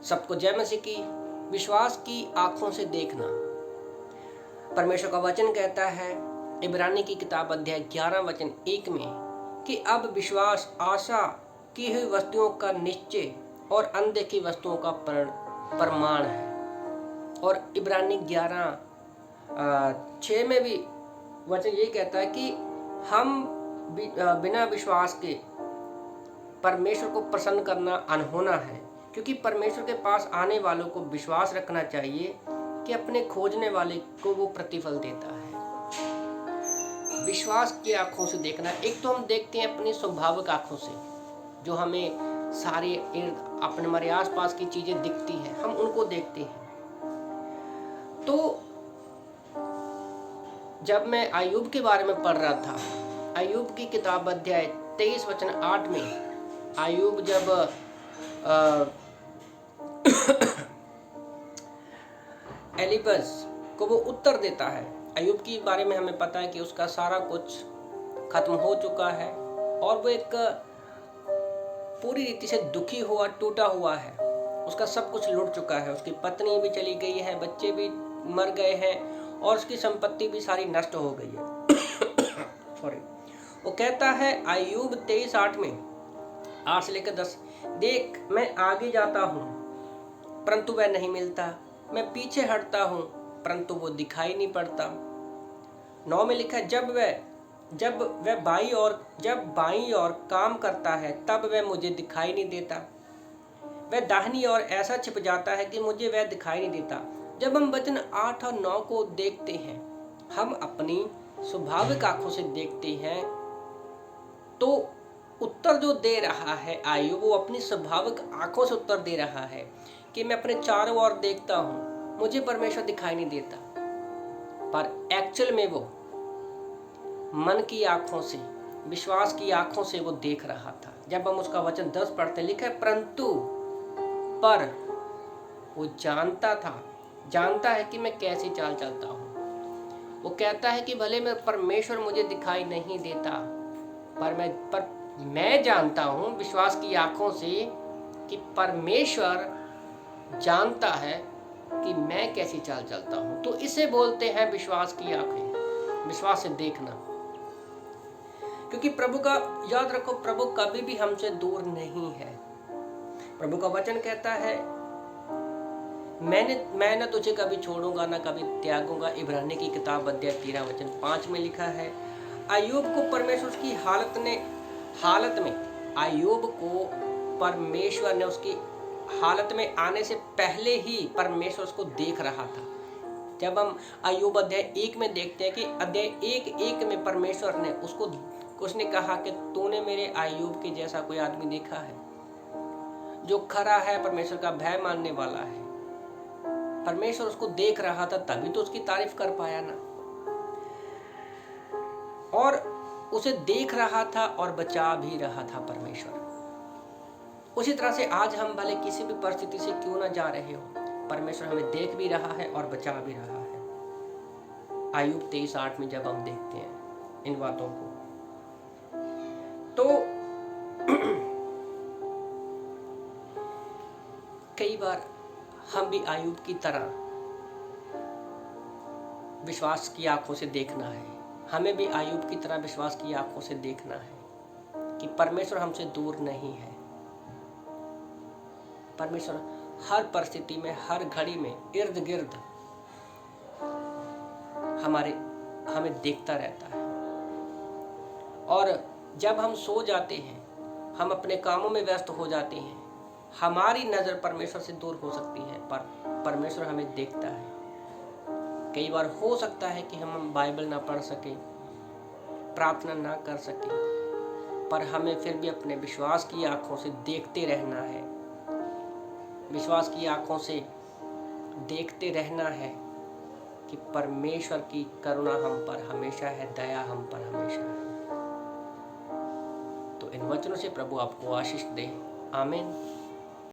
सबको जय मसीह की। विश्वास की आंखों से देखना। परमेश्वर का वचन कहता है इब्रानी की किताब अध्याय 11 वचन 1 में कि अब विश्वास आशा की हुई वस्तुओं का निश्चय और अनदेखी वस्तुओं का प्रमाण है। और इब्रानी 11:6 में भी वचन ये कहता है कि हम बिना विश्वास के परमेश्वर को प्रसन्न करना अनहोना है, क्योंकि परमेश्वर के पास आने वालों को विश्वास रखना चाहिए कि अपने खोजने वाले को वो प्रतिफल देता है। विश्वास की आंखों से देखना, एक तो हम देखते हैं अपनी स्वाभाविक आंखों से, जो हमें सारे अपने हमारे आसपास की चीजें दिखती हैं, हम उनको देखते हैं। तो जब मैं अय्यूब के बारे में पढ़ रहा था, अय्यूब की किताब अध्याय 23 वचन 8 में अय्यूब जब एलिफज को वो उत्तर देता है, अय्यूब के बारे में हमें पता है कि उसका सारा कुछ खत्म हो चुका है और वो एक पूरी रीति से दुखी हुआ, टूटा हुआ है। उसका सब कुछ लुट चुका है, उसकी पत्नी भी चली गई है, बच्चे भी मर गए हैं और उसकी संपत्ति भी सारी नष्ट हो गई है। सॉरी। वो कहता है अय्यूब 23:8 में 8 से लेकर 10, देख मैं आगे जाता हूँ परंतु वह नहीं मिलता, मैं पीछे हटता हूँ परंतु वो दिखाई नहीं पड़ता। 9 में लिखा है जब वह बाईं ओर काम करता है तब वह मुझे दिखाई नहीं देता, वह दाहिनी ओर ऐसा छिप जाता है कि मुझे वह दिखाई नहीं देता। जब हम वचन 8 और 9 को देखते हैं, हम अपनी स्वाभाविक आंखों से देखते हैं, तो उत्तर जो दे रहा है अय्यूब, वो अपनी स्वाभाविक आंखों से उत्तर दे रहा है कि मैं अपने चारों ओर देखता हूँ, मुझे परमेश्वर दिखाई नहीं देता। पर एक्चुअल में वो मन की आंखों से, विश्वास की आंखों से वो देख रहा था। जब हम उसका वचन 10 पढ़ते, लिखा है पर वो जानता है कि मैं कैसी चाल चलता हूँ। वो कहता है कि भले मैं परमेश्वर मुझे दिखाई नहीं देता, पर मैं जानता हूँ विश्वास की आंखों से कि परमेश्वर जानता है कि मैं कैसी चाल चलता हूँ। तो इसे बोलते हैं विश्वास की आंखें, विश्वास से देखना। क्योंकि प्रभु का याद रखो, प्रभु कभी भी हमसे दूर नहीं है। प्रभु का वचन कहता है मैं न तुझे कभी छोड़ूंगा ना कभी त्यागूंगा। इब्रानी की किताब अध्याय 13 वचन 5 में लिखा है। अय्यूब को परमेश्वर की हालत में अय्यूब को परमेश्वर ने उसकी हालत में आने से पहले ही परमेश्वर उसको देख रहा था। जब हम अय्यूब अध्याय 1 में देखते हैं कि अध्याय 1:1 में परमेश्वर ने उसने कहा कि तूने मेरे अय्यूब के जैसा कोई आदमी देखा है जो खरा है, परमेश्वर का भय मानने वाला है। परमेश्वर उसको देख रहा था, तभी तो उसकी तारीफ कर पाया ना। और उसे देख रहा था और बचा भी रहा था परमेश्वर। उसी तरह से आज हम भले किसी भी परिस्थिति से क्यों ना जा रहे हो, परमेश्वर हमें देख भी रहा है और बचा भी रहा है। अय्यूब 23:8 में जब हम देखते हैं इन बातों को, तो कई बार हम भी अय्यूब की तरह विश्वास की आंखों से देखना है। हमें भी अय्यूब की तरह विश्वास की आंखों से देखना है कि परमेश्वर हमसे दूर नहीं है। परमेश्वर हर परिस्थिति में, हर घड़ी में, इर्द गिर्द हमें देखता रहता है। और जब हम सो जाते हैं, हम अपने कामों में व्यस्त हो जाते हैं, हमारी नजर परमेश्वर से दूर हो सकती है, पर परमेश्वर हमें देखता है। कई बार हो सकता है कि हम बाइबल ना पढ़ सके, प्रार्थना ना कर सके, पर हमें फिर भी अपने विश्वास की आंखों से देखते रहना है। विश्वास की आंखों से देखते रहना है कि परमेश्वर की करुणा हम पर हमेशा है, दया हम पर हमेशा है। तो इन वचनों से प्रभु आपको आशीष दे। आमीन।